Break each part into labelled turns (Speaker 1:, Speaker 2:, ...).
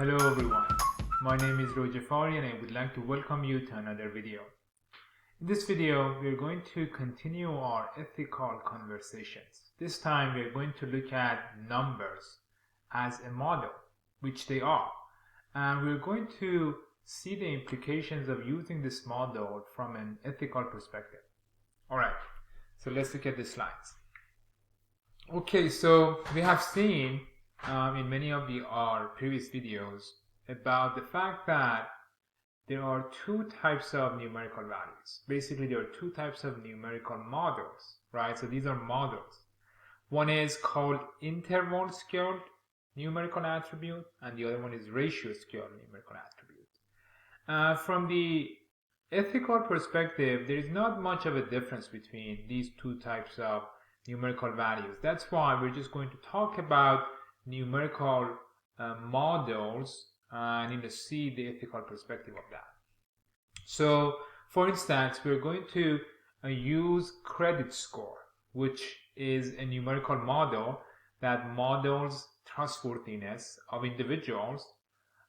Speaker 1: Hello everyone, my name is Roger Fari and I would like to welcome you to another video. In this video, we are going to continue our ethical conversations. This time we are going to look at numbers as a model, which they are. And we're going to see the implications of using this model from an ethical perspective. Alright, so let's look at the slides. Okay, so we have seen in many of our previous videos about the fact that there are two types of numerical values. Basically, there are two types of numerical models, right? So these are models. One is called interval scaled numerical attribute, and the other one is ratio scaled numerical attribute. From the ethical perspective, there is not much of a difference between these two types of numerical values. That's why we're just going to talk about numerical models and see the ethical perspective of that. So, for instance, we're going to use credit score, which is a numerical model that models trustworthiness of individuals,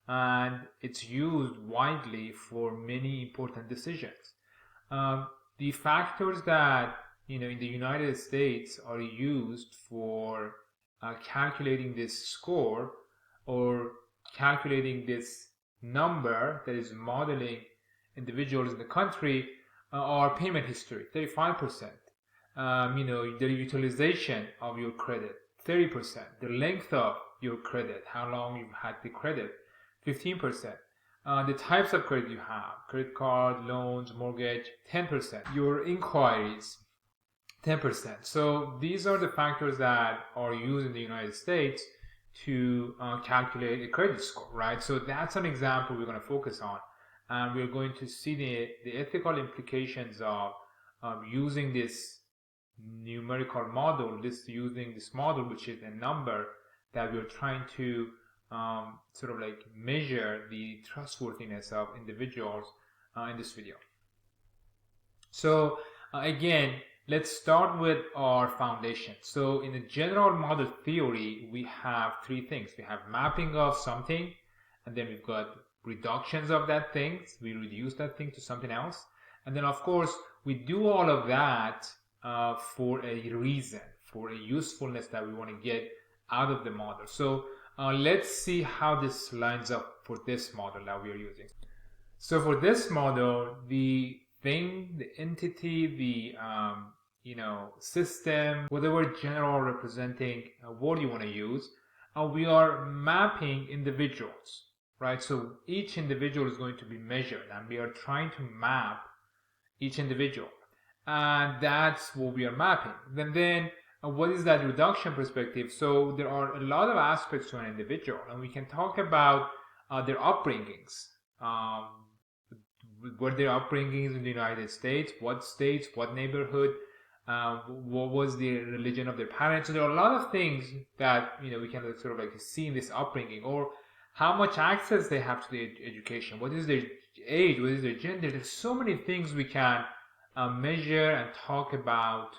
Speaker 1: and it's used widely for many important decisions. The factors that in the United States are used for calculating this score or calculating this number that is modeling individuals in the country are payment history, 35%, the utilization of your credit, 30%, the length of your credit, how long you've had the credit, 15%, the types of credit you have, credit card, loans, mortgage, 10%, your inquiries, 10%. So these are the factors that are used in the United States to calculate a credit score, right? So that's an example we're going to focus on, and we're going to see the ethical implications of using this numerical model, using this model, which is a number that we're trying to measure the trustworthiness of individuals in this video. So again, let's start with our foundation. So in the general model theory, we have three things. We have mapping of something, and then we've got reductions of that thing. We reduce that thing to something else. And then, of course, we do all of that for a reason, for a usefulness that we want to get out of the model. So let's see how this lines up for this model that we are using. So for this model, the thing, the entity, the system, whatever general representing word you want to use, we are mapping individuals, right? So each individual is going to be measured, and we are trying to map each individual, and that's what we are mapping. Then what is that reduction perspective? So there are a lot of aspects to an individual, and we can talk about their upbringings. What their upbringings in the United States, what neighborhood, what was the religion of their parents. So there are a lot of things that we can see in this upbringing, or how much access they have to the education, what is their age, what is their gender. There's so many things we can measure and talk about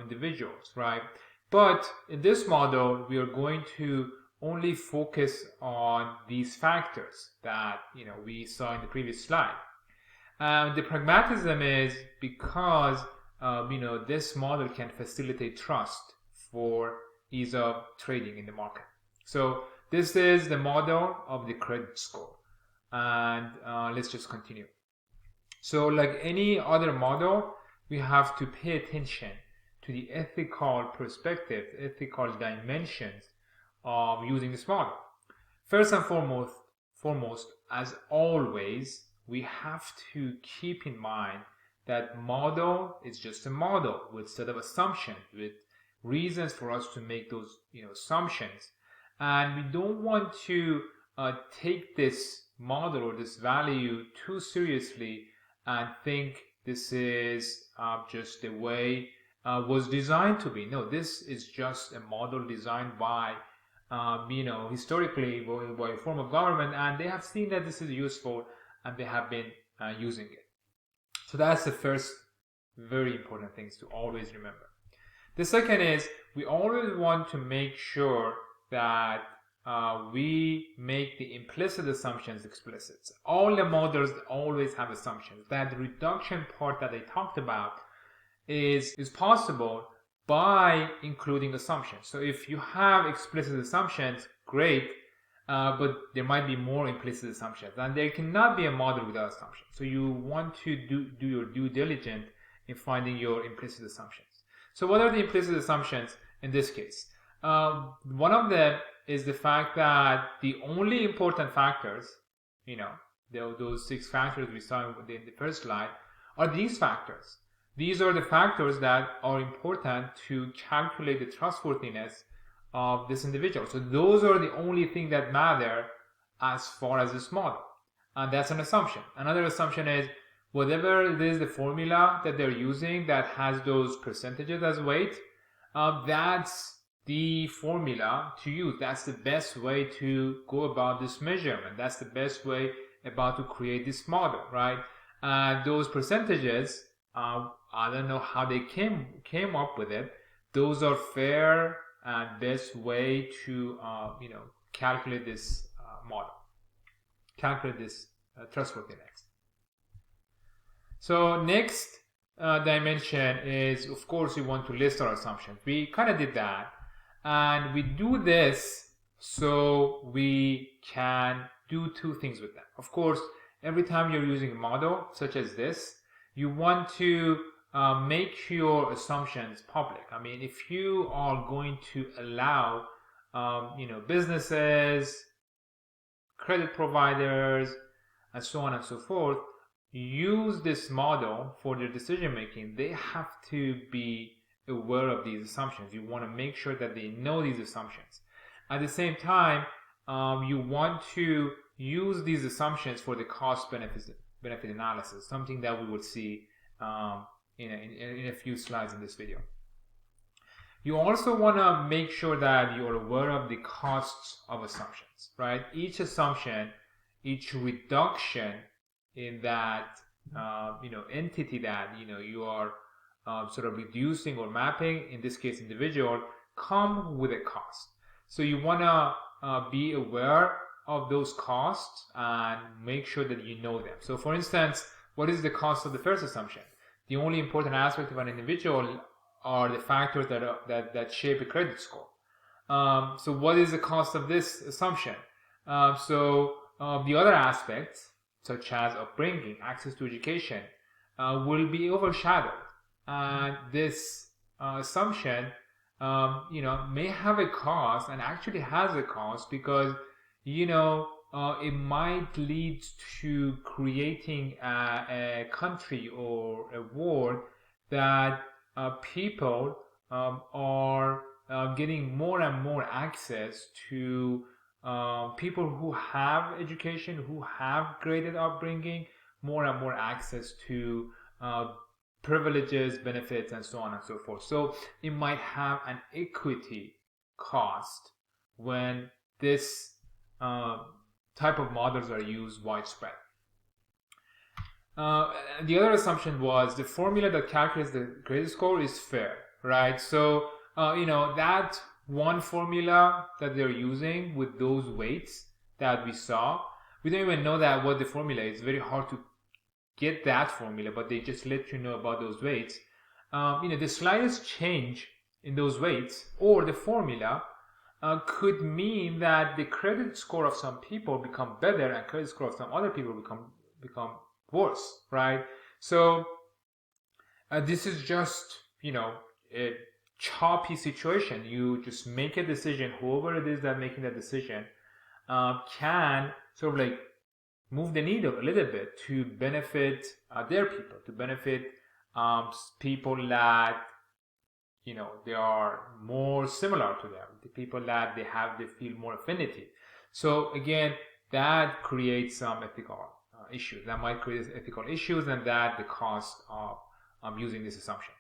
Speaker 1: individuals, right? But in this model, we are going to only focus on these factors that we saw in the previous slide. The pragmatism is because this model can facilitate trust for ease of trading in the market. So this is the model of the credit score, and let's just continue. So like any other model, we have to pay attention to the ethical perspective, ethical dimensions of using this model. First and foremost, as always, we have to keep in mind that model is just a model with set of assumptions, with reasons for us to make those assumptions, and we don't want to take this model or this value too seriously and think this is just the way was designed to be. No, this is just a model designed by historically by a form of government, and they have seen that this is useful and they have been using it. So that's the first very important things to always remember. The second is we always want to make sure that we make the implicit assumptions explicit. So all the models always have assumptions. That reduction part that I talked about is possible by including assumptions. So if you have explicit assumptions, great, but there might be more implicit assumptions, and there cannot be a model without assumptions. So you want to do your due diligence in finding your implicit assumptions. So what are the implicit assumptions in this case? One of them is the fact that the only important factors, those 6 factors we saw in the first slide, are these factors. These are the factors that are important to calculate the trustworthiness of this individual. So those are the only thing that matter as far as this model. And that's an assumption. Another assumption is whatever it is, the formula that they're using that has those percentages as weight, that's the formula to use. That's the best way to go about this measurement. That's the best way about to create this model, right? Those percentages, I don't know how they came up with it. Those are fair and best way to calculate this model, calculate this trustworthiness. So next dimension is, of course, we want to list our assumptions. We kind of did that, and we do this so we can do 2 things with them. Of course, every time you're using a model such as this, you want to make your assumptions public. I mean, if you are going to allow businesses, credit providers, and so on and so forth, use this model for their decision making, they have to be aware of these assumptions. You want to make sure that they know these assumptions. At the same time, you want to use these assumptions for the cost benefit analysis, something that we will see in a few slides in this video. You also want to make sure that you're aware of the costs of assumptions, right? Each assumption, each reduction in that entity that you are sort of reducing or mapping, in this case individual, come with a cost. So you want to be aware of those costs and make sure that you know them. So for instance, what is the cost of the first assumption? The only important aspect of an individual are the factors that shape a credit score. So what is the cost of this assumption? The other aspects, such as upbringing, access to education, will be overshadowed. And this assumption, may have a cost, and actually has a cost, because it might lead to creating a country or a world that people are getting more and more access to people who have education, who have graded upbringing, more and more access to privileges, benefits, and so on and so forth. So it might have an equity cost when this type of models are used widespread. The other assumption was the formula that calculates the credit score is fair, right? So that one formula that they're using with those weights that we saw, we don't even know that what the formula is. It's very hard to get that formula, but they just let you know about those weights. The slightest change in those weights or the formula could mean that the credit score of some people become better and credit score of some other people become worse, right? So this is just a choppy situation. You just make a decision. Whoever it is that making that decision can sort of like move the needle a little bit to benefit their people, to benefit people that they are more similar to them, the people that they feel more affinity. So again, that creates some ethical issues. That might create ethical issues, and that the cost of using this assumption.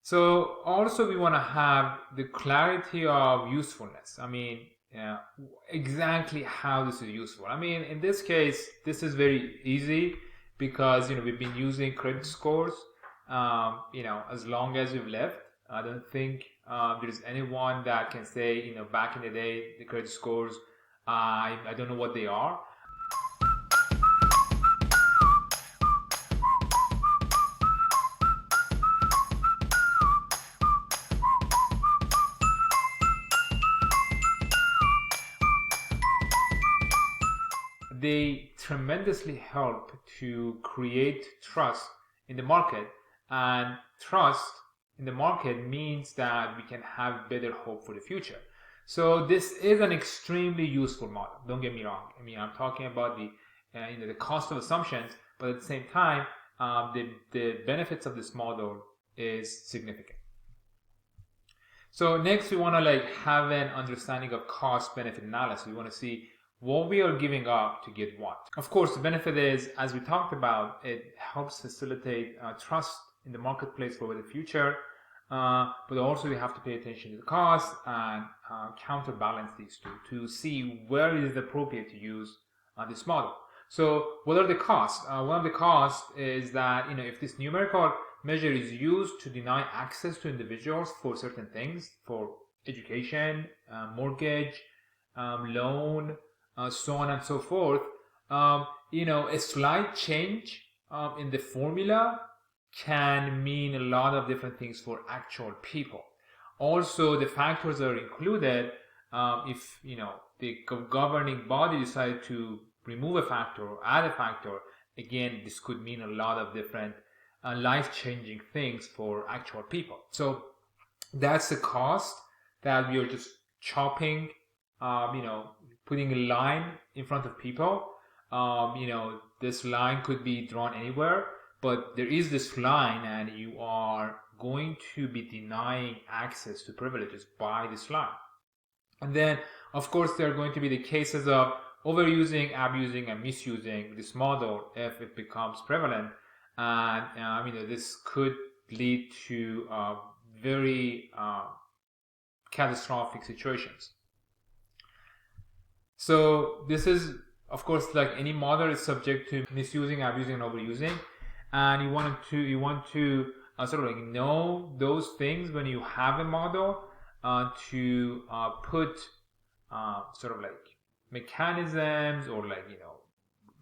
Speaker 1: So also we want to have the clarity of usefulness. I mean, exactly how this is useful. I mean, in this case, this is very easy because we've been using credit scores as long as we've lived. I don't think there's anyone that can say, you know, back in the day, the credit scores, I don't know what they are. They tremendously help to create trust in the market, and trust in the market means that we can have better hope for the future. So this is an extremely useful model. Don't get me wrong. I mean, I'm talking about the the cost of assumptions, but at the same time, the benefits of this model is significant. So next, we want to like have an understanding of cost-benefit analysis. We want to see what we are giving up to get what. Of course, the benefit is, as we talked about, it helps facilitate trust in the marketplace for the future, but also we have to pay attention to the cost and counterbalance these two to see where it is appropriate to use this model. So what are the costs? One of the costs is that, you know, if this numerical measure is used to deny access to individuals for certain things, for education, mortgage, loan, so on and so forth, you know, a slight change in the formula can mean a lot of different things for actual people. Also, the factors are included. If, you know, the governing body decided to remove a factor or add a factor, again, this could mean a lot of different life-changing things for actual people. So that's the cost that we are just chopping, you know, putting a line in front of people. You know, this line could be drawn anywhere, but there is this line and you are going to be denying access to privileges by this line. And then, of course, there are going to be the cases of overusing, abusing, and misusing this model if it becomes prevalent. And, you know, this could lead to very catastrophic situations. So this is, of course, like any model is subject to misusing, abusing, and overusing, and you want to sort of like know those things when you have a model to put sort of like mechanisms or like, you know,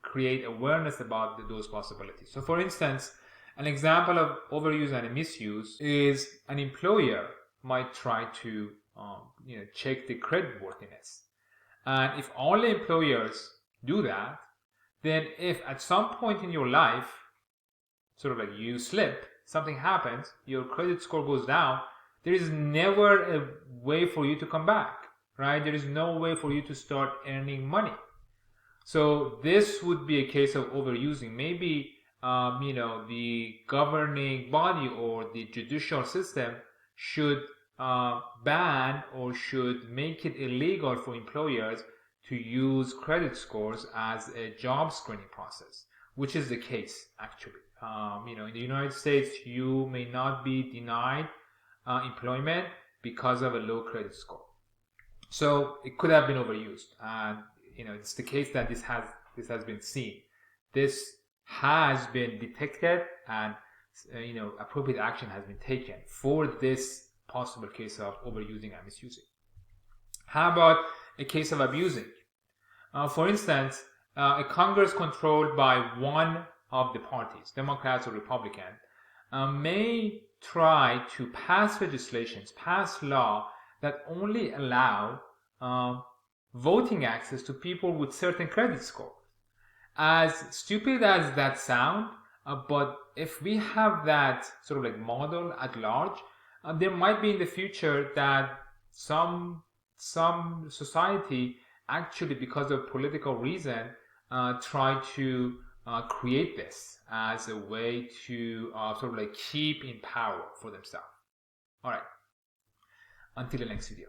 Speaker 1: create awareness about those possibilities. So for instance, an example of overuse and misuse is an employer might try to you know, check the credit worthiness. And if only employers do that, then if at some point in your life, sort of like you slip, something happens, your credit score goes down, there is never a way for you to come back, right? There is no way for you to start earning money. So this would be a case of overusing. Maybe, you know, the governing body or the judicial system should ban or should make it illegal for employers to use credit scores as a job screening process, which is the case actually. You know, in the United States, you may not be denied employment because of a low credit score. So it could have been overused, and you know, it's the case that this has been seen. This has been detected, and you know, appropriate action has been taken for this possible case of overusing and misusing. How about a case of abusing? For instance, a Congress controlled by one of the parties, Democrats or Republican, may try to pass legislations, pass law that only allow voting access to people with certain credit scores. As stupid as that sounds, but if we have that sort of like model at large, there might be in the future that some society actually, because of political reason, try to create this as a way to sort of like keep in power for themselves. All right. Until the next video.